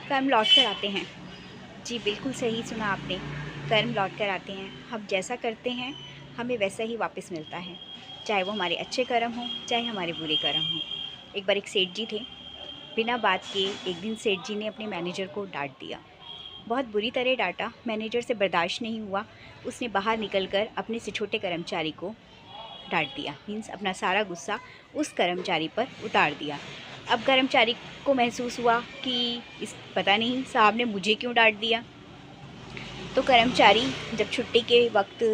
कर्म लौट कर आते हैं। जी बिल्कुल सही सुना आपने, कर्म लौट कर आते हैं। हम जैसा करते हैं हमें वैसा ही वापस मिलता है, चाहे वो हमारे अच्छे कर्म हों चाहे हमारे बुरे कर्म हों। एक बार एक सेठ जी थे, बिना बात के एक दिन सेठ जी ने अपने मैनेजर को डांट दिया। बहुत बुरी तरह डांटा, मैनेजर से बर्दाश्त नहीं हुआ। उसने बाहर निकलकर अपने से छोटे कर्मचारी को डांट दिया, मीन्स अपना सारा गुस्सा उस कर्मचारी पर उतार दिया। अब कर्मचारी को महसूस हुआ कि इस पता नहीं साहब ने मुझे क्यों डांट दिया। तो कर्मचारी जब छुट्टी के वक्त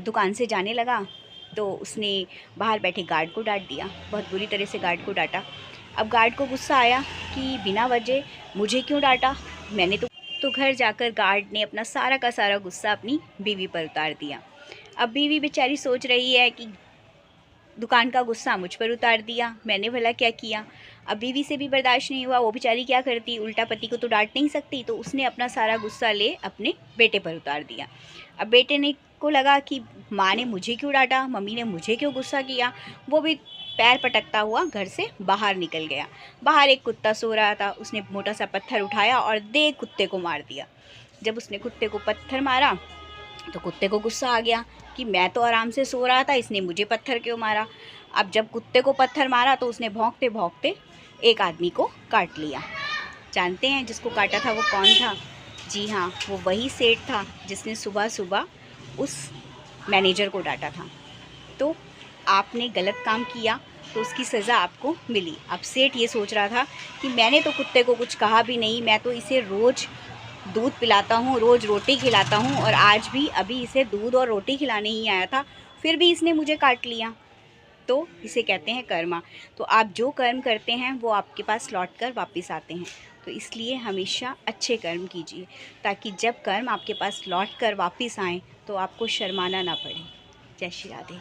दुकान से जाने लगा तो उसने बाहर बैठे गार्ड को डांट दिया, बहुत बुरी तरह से गार्ड को डांटा। अब गार्ड को गुस्सा आया कि बिना वजह मुझे क्यों डांटा, मैंने तो घर जाकर गार्ड ने अपना सारा का सारा गुस्सा अपनी बीवी पर उतार दिया। अब बीवी बेचारी सोच रही है कि दुकान का गुस्सा मुझ पर उतार दिया, मैंने भला क्या किया। अब बीवी से भी बर्दाश्त नहीं हुआ, वो बेचारी क्या करती, उल्टा पति को तो डांट नहीं सकती, तो उसने अपना सारा गुस्सा ले अपने बेटे पर उतार दिया। अब बेटे ने को लगा कि माँ ने मुझे क्यों डांटा, मम्मी ने मुझे क्यों गुस्सा किया। वो भी पैर पटकता हुआ घर से बाहर निकल गया। बाहर एक कुत्ता सो रहा था, उसने मोटा सा पत्थर उठाया और दे कुत्ते को मार दिया। जब उसने कुत्ते को पत्थर मारा तो कुत्ते को गुस्सा आ गया कि मैं तो आराम से सो रहा था, इसने मुझे पत्थर क्यों मारा। अब जब कुत्ते को पत्थर मारा तो उसने भौंकते भौंकते एक आदमी को काट लिया। जानते हैं जिसको काटा था वो कौन था? जी हाँ, वो वही सेठ था जिसने सुबह सुबह उस मैनेजर को डांटा था। तो आपने गलत काम किया तो उसकी सज़ा आपको मिली। अब सेठ ये सोच रहा था कि मैंने तो कुत्ते को कुछ कहा भी नहीं, मैं तो इसे रोज़ दूध पिलाता हूँ, रोज़ रोटी खिलाता हूँ, और आज भी अभी इसे दूध और रोटी खिलाने ही आया था, फिर भी इसने मुझे काट लिया। तो इसे कहते हैं कर्मा। तो आप जो कर्म करते हैं वो आपके पास लौट कर वापस आते हैं। तो इसलिए हमेशा अच्छे कर्म कीजिए, ताकि जब कर्म आपके पास लौट कर वापस आएँ तो आपको शर्माना ना पड़े। जय श्री राधे।